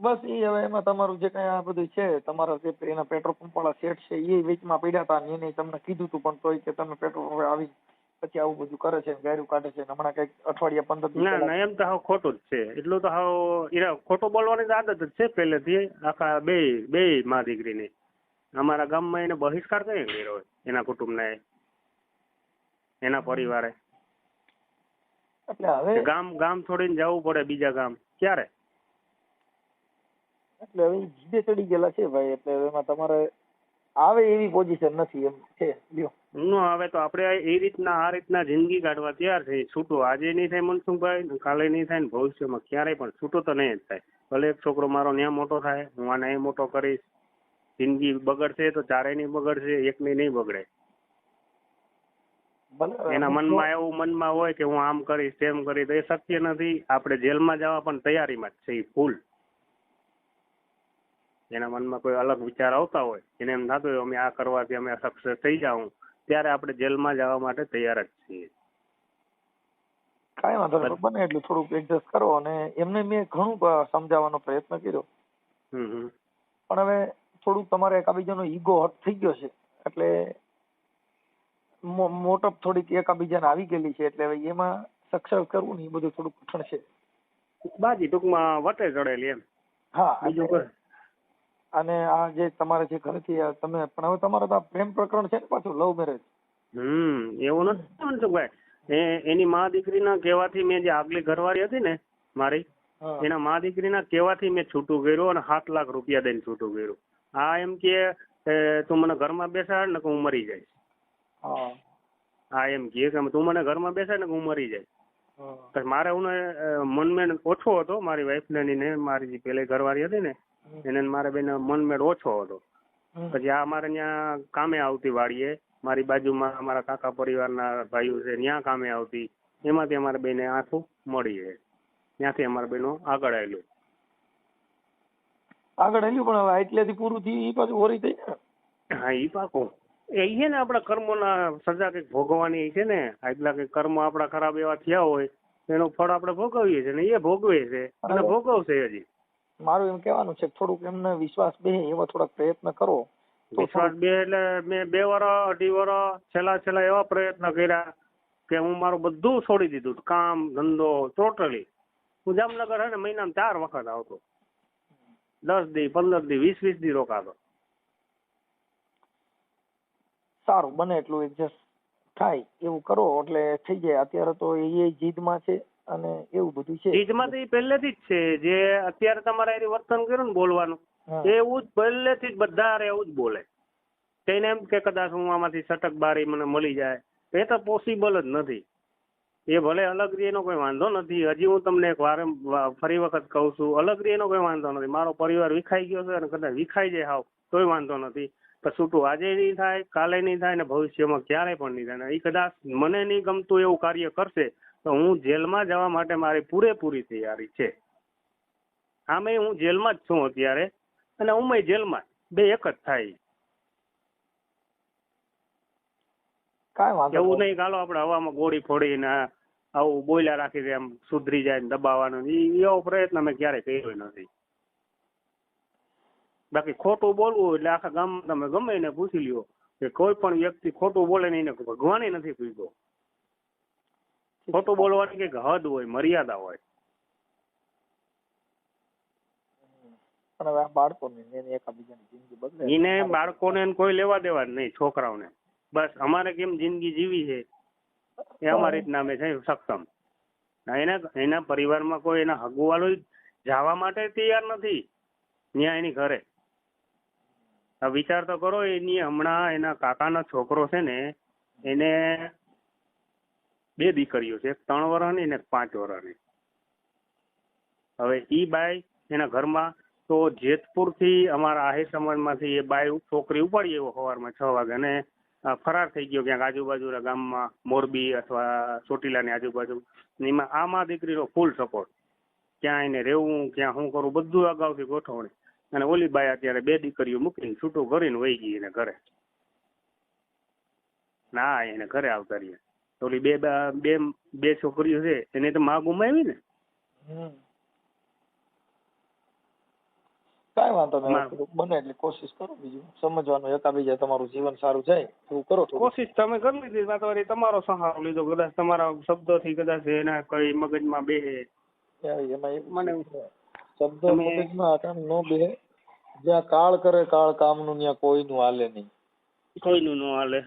બસ ઈ હવે એમાં તમારું જે કઈ આ બધું છે, તમારા જે એના પેટ્રોલ પંપ વાળા સેટ છે એ વીચમાં પડ્યા હતા ને એને તમને કીધું હતું, પણ તોય કે તમે પેટ્રોલ પંપે આવી પછી આવું બધું કરે છે, ગાયરું કાઢે છે, હમણાં કઈક અઠવાડિયા 15 દિવસ ના ના, એમ તો હાવ ખોટું જ છે. એટલું તો હાવ એને ખોટું બોલવાની તો આદત જ છે પહેલેથી, આખા બે માં દીકરીની. અમારા ગામમાં એને બહિષ્કાર કઈ કર્યો હોય, એના કુટુંબને, એના પરિવારે. એટલે હવે ગામ છોડીને જવું પડે બીજા ગામ, ક્યારે? એટલે હવે જીદે ચડી ગયેલા છે ભાઈ, એટલે એમાં તમારે આવે એવી પોઝિશન નથી એમ છે. લ્યો હવે તો આપણે એ રીતના આ રીતના જિંદગી કાઢવા તૈયાર છે. છૂટો આજે નહીં થાય મનસુખભાઈ, કાલે નહીં થાય ને ભવિષ્યમાં ક્યારેય પણ છૂટો તો નહીં જ થાય. ભલે એક છોકરો મારો ન્યા મોટો થાય, હું આને અહીં મોટો કરીશ. જિંદગી બગડશે તો ચારેય નહીં બગડશે, એકની નહીં બગડે. એના મનમાં હોય કે હું આમ કરીશ તેમ કરીશ, તો એ શક્ય નથી. આપણે જેલમાં જવા પણ તૈયારીમાં જ છે. એ ભૂલ. એના મનમાં કોઈ અલગ વિચાર આવતા હોય, એને એમ થતું હોય અમે આ કરવાથી અમે સક્સેસ થઈ જાઉં, ત્યારે આપણે જેલમાં જવા માટે તૈયાર જ છીએ. કાંઈ વાંધો નહીં, બને એટલું થોડુંક એડજસ્ટ કરો. અને એમને મેં ઘણું સમજાવવાનો પ્રયત્ન કર્યો, પણ હવે થોડુંક તમારે એકાબીજાનો ઈગો હટ થઈ ગયો છે, એટલે મોટપ થોડીક એકાબીજાને આવી ગયેલી છે, એટલે હવે એમાં સક્સેસ કરવું ને એ બધું થોડુંક કઠણ છે. બાજી ટૂંકમાં વટે ચડેલી એમ. હા, બીજું કોઈ. અને આ જે તમારે જે ઘરેથી તમે પણ હવે તમારે તો પ્રેમ પ્રકરણ છે ને પાછું, લવ મેરેજ. એવું નથી મનસુખભાઈ. એની મા દીકરીના કહેવાથી મેં જે આગલી ઘરવાળી હતી ને મારી, એના મા દીકરીના કહેવાથી મેં છૂટું કર્યું અને 7 લાખ રૂપિયા દઈને છૂટું કર્યું. આ એમ કે તું મને ઘરમાં બેસાડ ને કે હું મરી જઈશ. હા એમ કે તું મને ઘરમાં બેસાડ ને કે હું મરી જઈશ. મારે હું મનમેળ ઓછો હતો મારી વાઈફ ને, મારી જે પેલી ઘરવાળી હતી ને એને મારે બેન મનમેળ ઓછો હતો. પછી આ મારે ત્યાં કામે આવતી વાળીએ મારી બાજુમાં અમારા કાકા પરિવારના ભાઈઓ છે ત્યાં કામે આવતી, એમાંથી અમારે બેને આખું મળી છે, ત્યાંથી અમારે બેનો આગળ આવેલું. આગળ આવ્યું પણ હવે એટલેથી પૂરું થયું એ પાછું હોરી થઈ જાય. હા એ પાકો એ છે ને આપણા કર્મોના સજા કંઈક ભોગવવાની છે ને, એટલા કંઈક કર્મ આપણા ખરાબ એવા થયા હોય એનું ફળ આપણે ભોગવીએ છીએ ને એ ભોગવે છે અને ભોગવશે હજી. મારું એમ કહેવાનું છે થોડુંક એમને વિશ્વાસ બે એવા થોડાક પ્રયત્ન કરો. વિશ્વાસ બે એટલે મેં 2 વર્ષ 2.5 વર્ષ છેલ્લા એવા પ્રયત્ન કર્યા કે હું મારું બધું છોડી દીધું, કામ ધંધો ટોટલી. હું જામનગર હે ને મહિનામાં 4 વખત આવતો, 10 દી 15 દી 20 દી રોકાતો. સારું બને એટલું એડજસ્ટ થાય એવું કરો એટલે થઈ જાય. અત્યારે તો એ જીદમાં છે અને એવું બધું છે. જીદમાં તો એ પહેલેથી જ છે, જે અત્યારે તમારે એ વર્તન કર્યું ને બોલવાનું એવું જ પહેલેથી જ બધા એવું જ બોલે. તેને એમ કે કદાચ હું આમાંથી સટક બારી મને મળી જાય, એ તો પોસિબલ જ નથી. એ ભલે અલગ રી એનો કોઈ વાંધો નથી, હજી હું તમને એક વાર ફરી વખત કહું છું, અલગ રી એનો કોઈ વાંધો નથી. મારો પરિવાર વિખાઈ ગયો છે અને કદાચ વિખાઈ જાય હાવ તોય વાંધો નથી, પણ છૂટું આજે નહીં થાય, કાલે નહીં થાય ને ભવિષ્યમાં ક્યારેય પણ નહીં થાય. એ કદાચ મને નહીં ગમતું એવું કાર્ય કરશે તો હું જેલમાં જવા માટે મારી પૂરેપૂરી તૈયારી છે. આમે હું જેલમાં જ છું અત્યારે અને હું જેલમાં, બે એક જ થાય. કાંઈ વાંધો એવું નહીં કાલો આપણે હવામાં ગોળી ફોડીને આવું બોલ્યા રાખી દે એમ સુધરી જાય ને દબાવવાનું, એવો પ્રયત્ન મેં ક્યારેય કર્યો નથી. બાકી ખોટું બોલવું એટલે આખા ગામમાં તમે ગમે એને પૂછી લ્યો કે કોઈ પણ વ્યક્તિ ખોટું બોલે ને એને ભગવાન નથી પૂછ્યો. ખોટું બોલવાની કઈક હદ હોય, મર્યાદા હોય. પણ હવે આ બાળકોને એકાબીજાની જિંદગી બદલે એને બાળકોને કોઈ લેવા દેવા જ નહીં, છોકરાઓને બસ અમારે કેમ જિંદગી જીવી છે એ અમારી રીતના અમે છે સક્ષમ. એના પરિવારમાં કોઈ એના હગુવાલો જવા માટે તૈયાર નથી ત્યાં એની ઘરે. વિચાર તો કરો, એની હમણાં એના કાકાનો છોકરો છે ને એને 2 દીકરીઓ છે, એક 3 વર્ષની ને એક 5 વર્ષની. હવે ઈ બાઈ એના ઘરમાં તો જેતપુર થી અમારા આહિર સમાજમાંથી એ બાઈ છોકરી ઉપાડી એવો સવારમાં 6 વાગે અને ફરાર થઈ ગયો ક્યાંક આજુબાજુના ગામમાં, મોરબી અથવા ચોટીલાની આજુબાજુ. એમાં આમાં દીકરીનો ફૂલ સપોર્ટ, ક્યાં એને રહેવું, ક્યાં શું કરવું બધું અગાઉથી ગોઠવણી. અને ઓલી બાઈ અત્યારે 2 દીકરીઓ મૂકીને છૂટું કરીને વહી ગઈ એને ઘરે. ના એને ઘરે આવતા રહીએ. ઓલી બે છોકરીઓ છે એને તો માં ગુમાવી ને. કાંઈ વાંધો નહીં, બને એટલી કોશિશ કરો. બીજું સમજવાનું એકાબીજા તમારું જીવન સારું જાય એવું કરો. કોશિશ તમે કરી લીધી, વાતવારી તમારો સહારો લીધો, કદાચ તમારા શબ્દોથી કદાચ એના કઈ મગજમાં બેહે. મને શબ્દ મગજમાં નો બેહે. જ્યાં કાળ કરે કાળ કામનું ત્યાં કોઈનું હાલે નહીં. કોઈનું ન હાલે.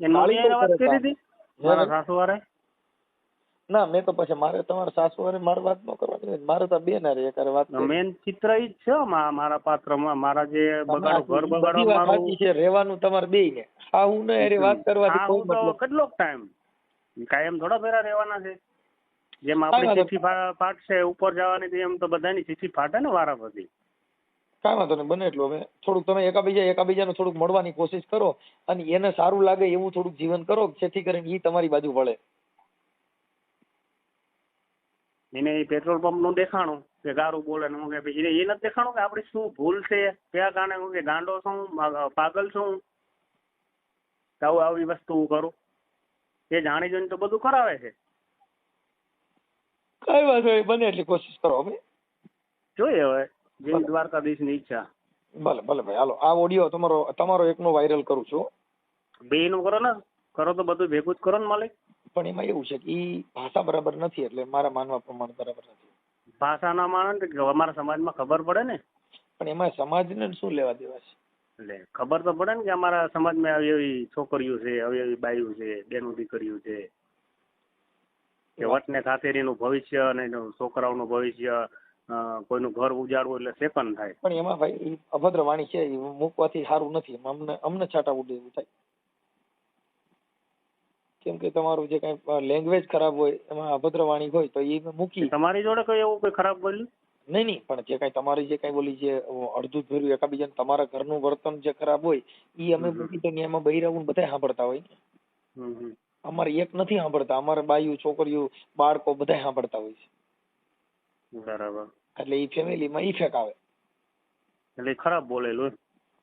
વાત કરી હતી મારા સાસુવારે. ના મેં તો પછી મારે તમારા સાસુવારે મારે વાત ન કરવાની, મારે તો બે ના રે વાત. મેન ચિત્ર ઈ જ છે મારા પાત્રમાં, મારા જે બગાડો ઘર બગાડવા મારું છે રહેવાનું તમારે બે ને. હા હું ને અરે વાત કરવાથી કોઈ મતલબ કેટલો ટાઈમ કાયમ થોડા ભેરા રહેવાના છે. જેમ આપણી ચિઠ્ઠી ફાટશે ઉપર જવાની એમ તો બધાની ચિઠ્ઠી ફાટે ને વારા પછી. કાંઈ વાંધો નહીં, બને એટલું હવે થોડુંક તમે એકાબીજાને થોડુંક મળવાની કોશિશ કરો અને એને સારું લાગે એવું થોડુંક જીવન કરો જેથી કરીને એ તમારી બાજુ વળે. એને પેટ્રોલ પંપ નું દેખાણું કે ગારું બોલે ને હું કે પછી એ નથી દેખાણું કે આપડી શું ભૂલ છે, કયા કારણે હું કે ગાંડો છું, પાગલ છું, આવી વસ્તુ કરું. એ જાણી જોઈને તો બધું કરાવે છે. કઈ વાંધો નહીં, બને એટલી કોશિશ કરો. હવે જોઈએ હવે જે દ્વારકાધીશ ની ઈચ્છા. ભલે ભલે ભાઈ હાલો, આ ઓડિયો તમારો એકનો વાયરલ કરું છું. 2 નું કરો ને, કરો તો બધું ભેગું જ કરો ને માલિક. પણ એમાં એવું છે કે ઈ ભાષા બરાબર નથી એટલે મારા માનવા પ્રમાણે બરાબર નથી. ભાષા ના માને અમારા સમાજમાં ખબર પડે ને. પણ એમાં સમાજને શું લેવા દેવા છે? એટલે ખબર તો પડે ને કે અમારા સમાજમાં આવી એવી છોકરીઓ છે, આવી એવી બાઈઓ છે, બેનું દીકરીઓ છે કે વટને ખાતેરીનું ભવિષ્ય અને છોકરાઓનું ભવિષ્ય, કોઈનું ઘર ઉજાડવું એટલે સેકન્ડ થાય. પણ એમાં ભાઈ અભદ્ર વાણી છે, મૂકવાથી સારું નથી. અમને છાટા ઉડે એવું થાય. કેમ કે તમારું જે કઈ લેંગ્વેજ ખરાબ હોય એમાં અભદ્ર વાણી હોય તો એ મૂકી. તમારી જોડે કોઈ એવું કોઈ ખરાબ બોલ્યું? નહીં પણ જે કાંઈ તમારી જે કાંઈ બોલી જે અડધું ભર્યું એકાબીજાને તમારા ઘરનું વર્તન જે ખરાબ હોય ઈ અમે મૂકી તો એમાં બૈરાવું બધા સાંભળતા હોય ને. અમારે એક નથી સાંભળતા, અમારે બાયું છોકરીઓ બાળકો બધા સાંભળતા હોય છે. બરાબર. એટલે ઈ ફેમિલીમાં ઇફેક્ટ આવે. એટલે ખરાબ બોલેલું.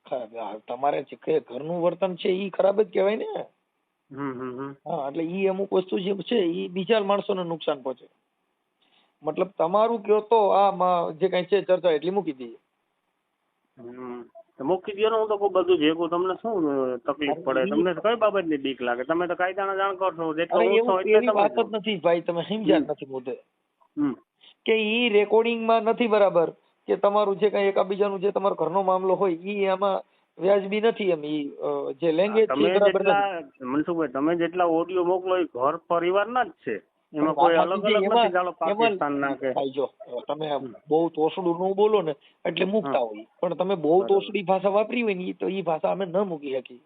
ખરાબ તમારે જે ઘરનું વર્તન છે ઈ ખરાબ જ કહેવાય ને. હા એટલે ઈ અમુક વસ્તુ જે છે ઈ બીજા માણસોને નુકસાન પહોંચે. મતલબ તમારું કયો તો આ જે કઈ છે ચર્ચા એટલી મૂકી દઈએ. મૂકી દો ને, હું તો બધું ભેગું. તમને શું તકલીફ પડે? તમને કઈ બાબતની બીક લાગે? તમે તો કાયદાના જાણકાર છો. એવી વાત જ નથી ભાઈ, તમે સમજ્યા નથી મુદ્દે કે ઈ રેકોર્ડિંગમાં નથી બરાબર કે તમારું જે કઈ એકાબીજાનું જે તમારો ઘરનો મામલો હોય ઈ આમાં વ્યાજબી નથી. એમ ઈ જે લેંગ્વેજ છે બરાબર નથી. મનસુખભાઈ તમે જેટલા ઓડિયો મોકલો એ ઘર પરિવારના જ છે, એમાં કોઈ અલગ અલગ નથી. ચાલો પાકિસ્તાનના કે ભાઈ જો તમે બહુ તોછડું નું બોલો ને એટલે મૂકતા હોય, પણ તમે બહુ તોછડી ભાષા વાપરી હોય ને તો ઈ ભાષા અમે ન મૂકી શકીએ.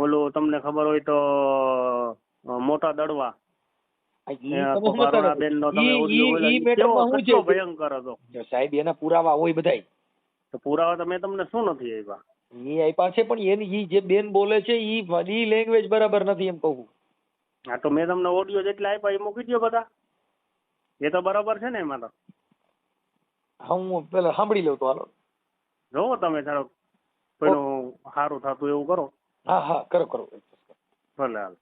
ઓલું તમને ખબર હોય તો મોટા દડવા સાહેબ એના પુરાવા હોય બધાય. તો પુરાવા તમે તમને શું નથી આપ્યા? ઈ આપ્યા છે પણ એની જે બેન બોલે છે ઈ લેંગ્વેજ બરાબર નથી એમ કહું. હા તો મેં તમને ઓડિયો જેટલા આપ્યા એ મૂકી દો બધા. એ તો બરાબર છે ને એમાં તો? હા હું પેલા સાંભળી લઉં તો હાલો. જોવો તમે થોડુંક પેલું સારું થતું એવું કરો. હા કરો. ભલે હાલ.